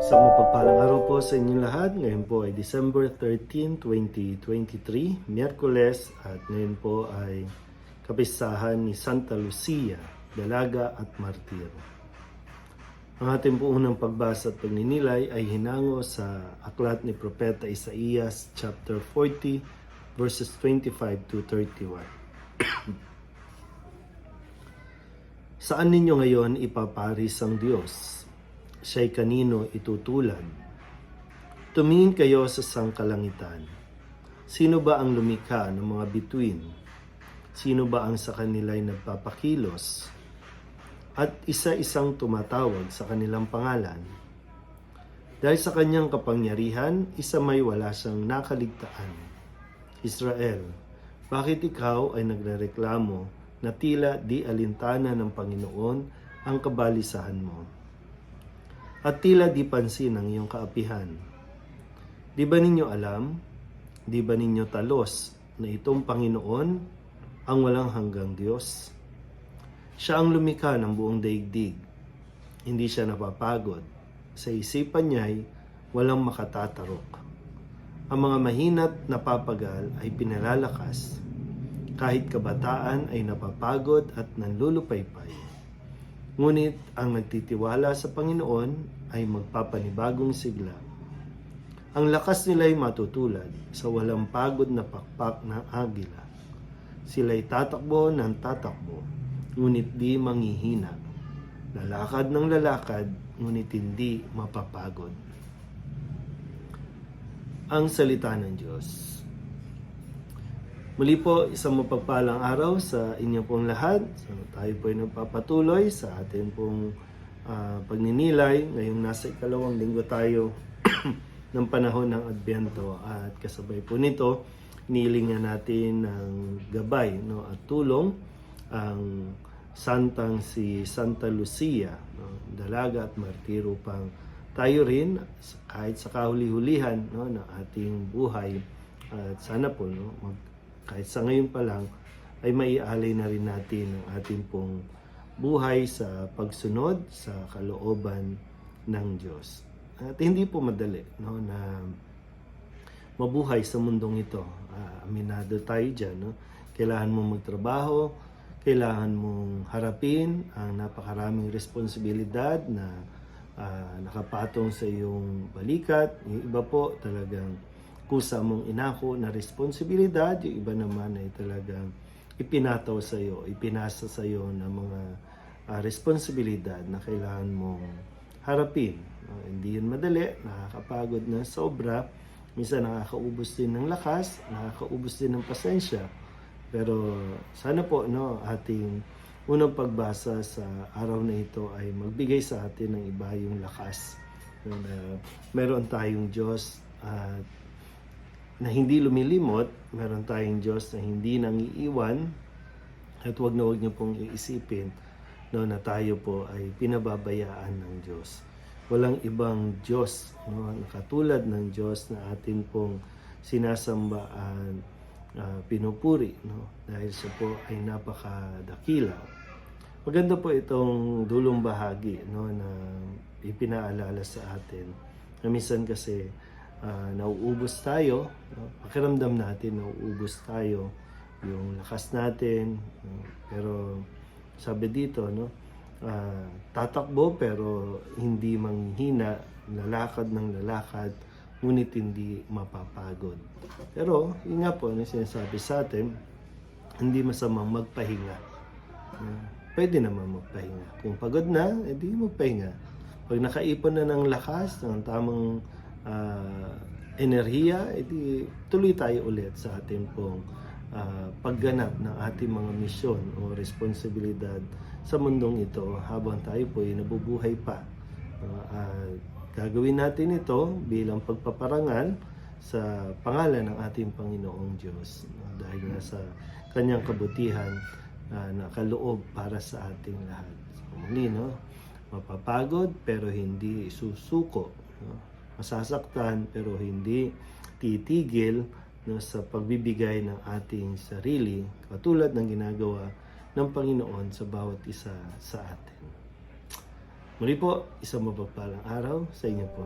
Sa mapagpalang araw po sa inyong lahat. Ngayon po ay December 13, 2023, Miyerkules, at ngayon po ay kapistahan ni Santa Lucia, Dalaga at Martiro. Ang ating po unang pagbasa at pagninilay ay hinango sa aklat ni Propeta Isaías chapter 40 verses 25 to 31. Saan ninyo ngayon ipaparis ang Diyos? Siya'y kanino itutulad? Tumingin kayo sa sangkalangitan. Sino ba ang lumikha ng mga bituin? Sino ba ang sa kanila'y nagpapakilos? At isa-isang tumatawag sa kanilang pangalan. Dahil sa kanyang kapangyarihan, isa may wala siyang nakaligtaan. Israel, bakit ikaw ay nagrereklamo na tila di alintana ng Panginoon ang kabalisahan mo? At tila di pansin ang iyong kaapihan. Di ba ninyo alam, di ba ninyo talos na itong Panginoon ang walang hanggang Diyos? Siya ang lumikha ng buong daigdig. Hindi siya napapagod. Sa isipan niya'y walang makatatarok. Ang mga mahina't napapagal ay pinalalakas. Kahit kabataan ay napapagod at nanlulupaypay. Ngunit ang nagtitiwala sa Panginoon ay magpapanibagong sigla. Ang lakas nila'y matutulad sa walang pagod na pakpak ng agila. Sila'y tatakbo ng tatakbo, ngunit di manghihina. Lalakad ng lalakad, ngunit hindi mapapagod. Ang salita ng Diyos. Muli po, isang mapagpalang araw sa inyo pong lahat. So, tayo po ay nagpapatuloy sa atin pong pagninilay. Ngayong nasa ikalawang linggo tayo ng panahon ng Adbyento. At kasabay po nito, inilingan natin ng gabay at tulong ang santang si Santa Lucia, Dalaga at Martiro, upang tayo rin kahit sa kahuli-hulihan ng ating buhay. At sana po kahit sa ngayon pa lang, ay maialay na rin natin ang ating pong buhay sa pagsunod sa kalooban ng Diyos. At hindi po madali na mabuhay sa mundong ito. Aminado tayo dyan. Kailangan mong magtrabaho, kailangan mong harapin ang napakaraming responsibilidad na nakapatong sa iyong balikat. Yung iba po talagang kusa mong inako na responsibilidad, yung iba naman ay talagang ipinataw sa iyo, ipinasa sa iyo ng mga responsibilidad na kailangan mong harapin. Hindi yun madali, nakakapagod na sobra, minsan nakakaubos din ng lakas, nakakaubos din ng pasensya. Pero sana po ating unang pagbasa sa araw na ito ay magbigay sa atin ng iba yung lakas. Meron tayong Diyos na hindi lumilimot, meron tayong Diyos na hindi nangiiwan, at wag niyo pong iisipin na tayo po ay pinababayaan ng Diyos. Walang ibang Diyos katulad ng Diyos na atin pong sinasamba at pinupuri, dahil siya po ay napakadakila. Maganda po itong dulong bahagi na ipinaalala sa atin. Na minsan kasi nauubos tayo, pakiramdam natin nauubos tayo, yung lakas natin, pero sabi dito, tatakbo pero hindi manghihina, lalakad ng lalakad, ngunit hindi mapapagod. Pero yun nga po, sinasabi sa atin, hindi masamang magpahinga. Pwede naman magpahinga. Kung pagod na, edi magpahinga. Pag nakaipon na ng lakas, ng tamang enerhiya, edi tuloy tayo ulit sa ating pong pagganap ng ating mga misyon o responsibilidad sa mundong ito habang tayo po ay nabubuhay pa. Gagawin natin ito bilang pagpaparangal sa pangalan ng ating Panginoong Diyos, dahil nga sa kanyang kabutihan na kaloob para sa ating lahat. So, muli, mapapagod pero hindi susuko. Masasaktan pero hindi titigil sa pagbibigay ng ating sarili, katulad ng ginagawa ng Panginoon sa bawat isa sa atin. Muli po, isang mapagpalang araw sa inyo po.